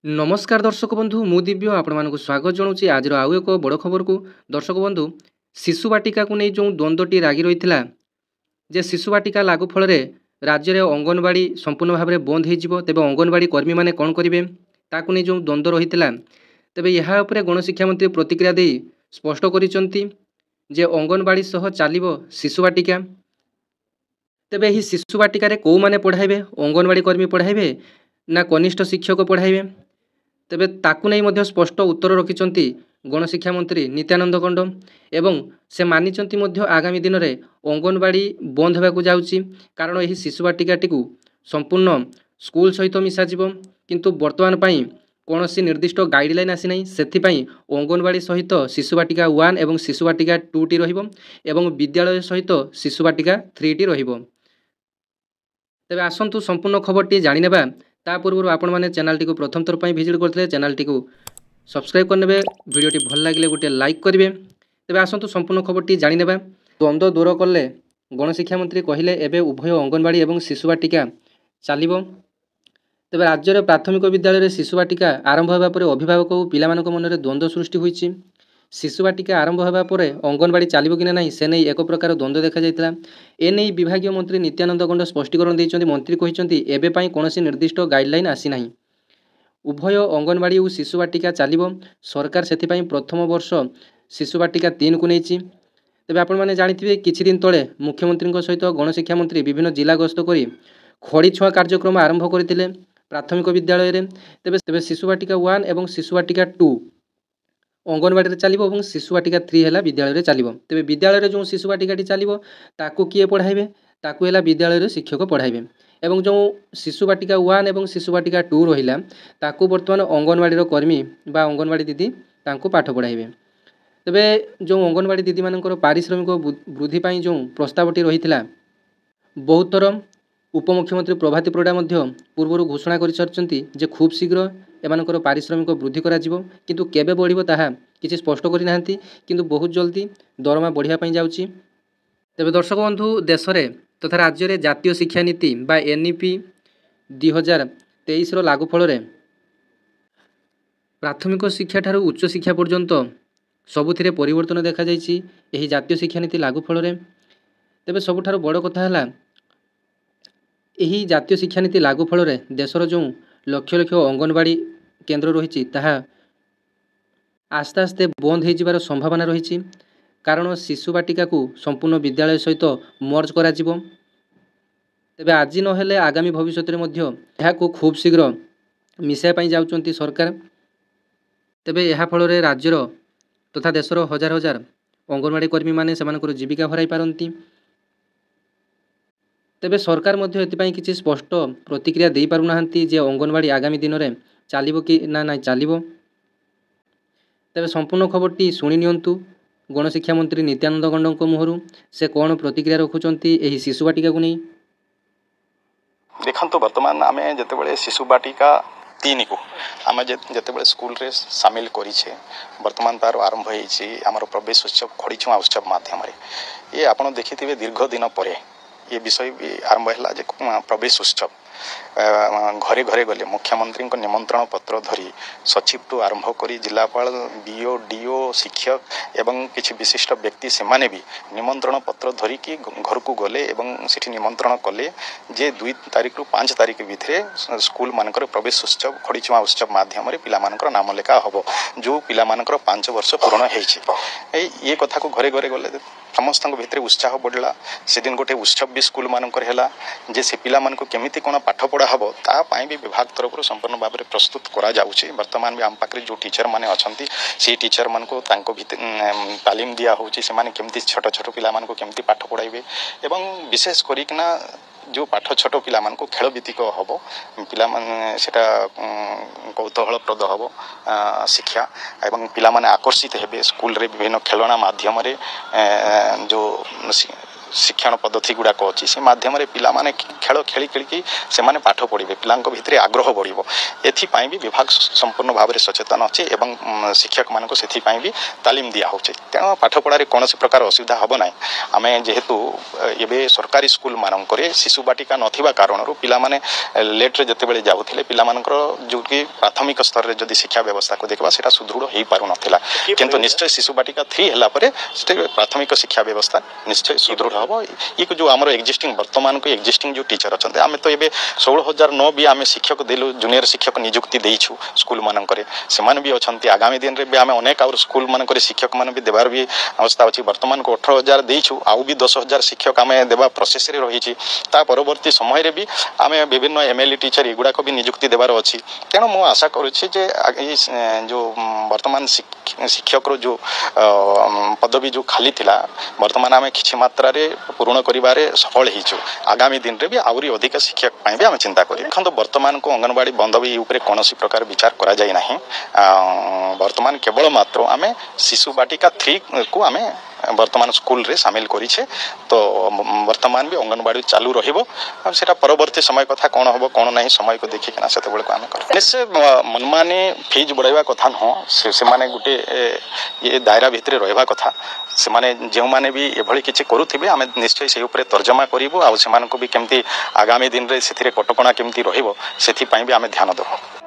नमस्कार दर्शक बंधु मु दिव्य आपण स्वागत जनाऊँ आज आउ एक बड़ खबर को। दर्शक बंधु शिशु बाटिका को नहीं जो द्वंद्वटी रागी रही है जे शिशु बाटिका लागू फल राज्य में अंगनवाड़ी संपूर्ण भाव में बंद हो तेज अंगनवाड़ी कर्मी मैंने कौन करेंगे ताकू नहीं जो द्वंद्व रही है तेज यहाँ गणशिक्षा मंत्री प्रतिक्रिया दे स्पष्ट कर अंगनवाड़ी सह चलो शिशु बाटिका। तेबे यही शिशु बाटिकार कौ मैंने पढ़ाइबे अंगनवाड़ी कर्मी पढ़ाइबे ना कनिष्ठ शिक्षक पढ़ाइबे तेबे ताकू नहीं स्पष्ट उत्तर रखिंट गणशिक्षा मंत्री नित्यानंद गंड एवं से मानिचंती आगामी दिन में अंगनवाड़ी बंद होगा जाउची कारण यही शिशु बाटिकाटी संपूर्ण स्कूल सहित मिसाजिव किंतु वर्तमान पई कौन सी निर्दिष्ट गाइडलाइन आसी ना से अंगनवाड़ी सहित शिशु बाटिका 1 एवं शिशु बाटिका 2 टी रहिबो एवं विद्यालय सहित शिशु बाटिका 3 टी रहिबो। तेबे आसंतु संपूर्ण खबरटी जानिनेबा ता पूर्व आपण मैंने चैनल टी को प्रथम थर पर विजिट करते चैनल टी को सब्सक्राइब करने वीडियोटी भल लगे गोटे लाइक करेंगे। तेबे आसंतु संपूर्ण खबरटी जानिनेबा। द्वंद्व दूर कले गणशिक्षा मंत्री कहले एबे उभय अंगनवाड़ी एवं शिशु बाटिका चलिबो। तेबे राज्य में प्राथमिक विद्यालय शिशु बाटिका आरंभ होगा पर अभिभावक और पिला मन में द्वंद्व सृष्टि होइछि। शिशु बाटिका आरंभ होगा पर अंगनवाड़ी चलिबो कि ना से नहीं एक प्रकार द्वंद्व देखा जाइतिला। एने विभागीय मंत्री नित्यानंद गंड स्पष्टीकरण देइछन्ति। मंत्री कहिछन्ति एबे पई कोनोसी निर्दिष्ट गाइडलाइन आसी नाही। उभय अंगनवाड़ी और शिशु बाटिका चलिबो। सरकार सेथिपई प्रथम वर्ष शिशु बाटिका 3 को नेछि। तेबे आपण माने जानिथिबे किछि दिन तळे मुख्यमंत्री सहित गणशिक्षा मंत्री विभिन्न जिला गस्त करी खड़ी छुआ कार्यक्रम आरंभ करथिले प्राथमिक विद्यालय रे। तेबे शिशु बाटिका 1 एवं शिशु बाटिका 2 अंगनवाड़ी चलिबो और शिशु बाटिका 3 है विद्यालय रे चलिबो। तेबे विद्यालय जो शिशु बाटिकाटी चलिबो ताकू किए पढ़ाइबे ताकू है विद्यालय शिक्षक पढ़ाइबे एवं जो शिशु बाटिका 1 एवं शिशु बाटिका 2 रहिला ताकू वर्तमान अंगनवाड़ी कर्मी बा अंगनवाड़ी दीदी तांको पाठ पढ़ाइबे। तेबे जो अंगनवाड़ी दीदी मानकर पारिश्रमिक वृद्धि पाई जो प्रस्तावटी रही बहुत थर उपमुख्यमंत्री प्रभाती परिडा पूर्व घोषणा कर खूब शीघ्र एमानकर पारिश्रमिक वृद्धि करा किंतु केबे बढ़िबो ताहा किछि स्पष्ट करि नाहंती किंतु बहुत जल्दी दरमा बढ़िया पई जाउची। तेबे दर्शक बंधु देश में तथा राज्य में जातीय शिक्षा नीति बा एनईपी 2023 लागू फल प्राथमिक शिक्षा ठारू उच्च शिक्षा पर्यंत सबुथिरे परिवर्तन देखा जाइछि एही जातीय शिक्षा नीति लागू फल। तेबे सबुठारू बड़ कथा है यही जातीय शिक्षा नीति लागू फल देशर जो लक्ष लक्ष अंगनवाड़ी केन्द्र रही आस्ते आस्ते बंद हो जिबार संभावना रही कारण शिशु बाटिका को संपूर्ण विद्यालय सहित मर्ज करा जिवो। तेबे आज नहेले आगामी भविष्य में खूब शीघ्र मिसाई पाई जाउचंती सरकार। तेबे यह फल राज्यर तथा देशर हजार हजार अंगनवाड़ी कर्मी माने सेमानकर जीविका हराई पारंती। तेबे सरकार किसी स्पष्ट प्रतिक्रिया दे पारुनाहांती जे अंगनवाड़ी आगामी दिन में चलिबो कि ना चलिबो। तेबे संपूर्ण खबरटी शुणी नियंतु गणशिक्षा मंत्री नित्यानंद गंड मुहरु से कौन प्रतिक्रिया रखुचंती एही शिशु बाटिका को नहीं। देखंतु वर्तमान आमे जतेबेले शिशु बाटिका 3 को आमे जतेबेले स्कूल रे शामिल करिछे वर्तमान तार आरंभ होईछि हमर प्रवेश उत्सव खड़ीछुआ उत्सव माध्यम रे ये आपण देखिथिबे दीर्घ दिन परे ये विषय भी आरंभ है जे प्रवेश उत्सव घरे घरे गले मुख्यमंत्री निमंत्रण पत्र धरी सचिव टू आरंभ करी जिलापाल बीओ डीओ शिक्षक एवं किसी विशिष्ट व्यक्ति से माने भी निमंत्रण पत्र धरी कि घर को गले एवं सेठी निमंत्रण कले जे 2 तारिख रु 5 तारिख भितरे स्कूल मानकर प्रवेश उत्सव खड़ीचुआ उत्सव माध्यम रे पिला मानकर नाम लेखा हबो जो पिला मानकर 5 वर्ष पूर्ण हेछि ये कथा को घरे घरे गले समस्त भितर उत्साह बढ़ला से दिन गोटे उत्सव भी स्कूल मानकर हैला जे से पिला मानको केमिति कोन पाठ पढ़ा हबो ता पाई भी विभाग तरफ संपूर्ण भाव में प्रस्तुत करा जाउछि। वर्तमान भी आम पाखरे जो टीचर माने अछंती से टीचर मानको तांको भीतर तालीम दिया होछि से माने केमिति छोट छोट पिला मानको केमिति पाठ पढ़ाइबे एवं विशेष करी किना जो पाठ छोट पिला मानको खेल भित्तिक हबो पिला माने सेटा कौतूहलप्रद हबो शिक्षा एवं पिला माने आकर्षित हेबे स्कूल रे विभिन्न खेलना माध्यम रे जो शिक्षण पद्धति गुड़ाक अच्छी से मध्यम पिलाने खेल खेली खेलिकी से पाठ पढ़े पिला भितर आग्रह बढ़ एपाई भी विभाग संपूर्ण भाव में सचेतन अच्छी और शिक्षक मान भी तालीम दिया तेणु पाठ पढ़ार कौन प्रकार असुविधा हम ना आम जेहेतु ये सरकारी स्कूल मानक शिशु बाटिका नथिबा कारणरू पिला माने लेट्रे जिते जाऊे पिलामानकर जो कि प्राथमिक स्तर में जदि शिक्षा व्यवस्था को देखा सेटा सुदृढ़ हो पार नाला किंतु निश्चय शिशु बाटिका 3 है प्राथमिक शिक्षा व्यवस्था निश्चय सुदृढ़ हम ये जो आम एक्जिस्टिंग वर्तमान को एक्जिस्टिंग जो टीचर अच्छा आम तो ये 16,009 भी आम शिक्षक देलु जूनियर शिक्षक नियुक्ति देचु स्कूल मानक से भी अच्छा आगामी दिन में भी आम अनेक आउर स्कूल मानक शिक्षक मान भी देवार भी अवस्था अच्छी वर्तमान को 18,000 देचु आउ भी 10,000 शिक्षक आम देवा प्रोसेस रही परवर्ती समय भी आम विभिन्न MLE टीचर युवाक भी नियुक्ति देवार अच्छी तेणु मु आशा करुच्ची जो वर्तमान शिक्षक जो पदवी जो खाली थिला वर्तमान आम किसी मात्रा पूर्ण करिबारे सफल होइछु आगामी दिन रे भी आउरी अधिक शिक्षक पाई भी आम चिंता करी देखो वर्तमान को अंगनवाड़ी बंद भी ऊपर कौन प्रकार विचार करा जाय नाही वर्तमान केवल मात्र आम शिशु बाटिका 3 को आम वर्तमान स्कूल रे सामिल करिछे तो वर्तमान भी अंगनवाड़ी चालू रहिबो सेटा परवर्ती समय कथा कौन हम कौन नहीं समय को देखिक ना सेते बेले आम कर निश्चय मनमानी फीज बढ़ाइबा कथा न से माने गुटे ये दायरा भितर रहिबा कथा से माने जो माने भी एभली किछि करूथिबे आम निश्चय से ऊपर तर्जमा करिवो आ सेमानको भी केमती आगामी दिन रे सेथिरे कटकणा केमती रहिबो सेथि पई भी आम ध्यान देबो।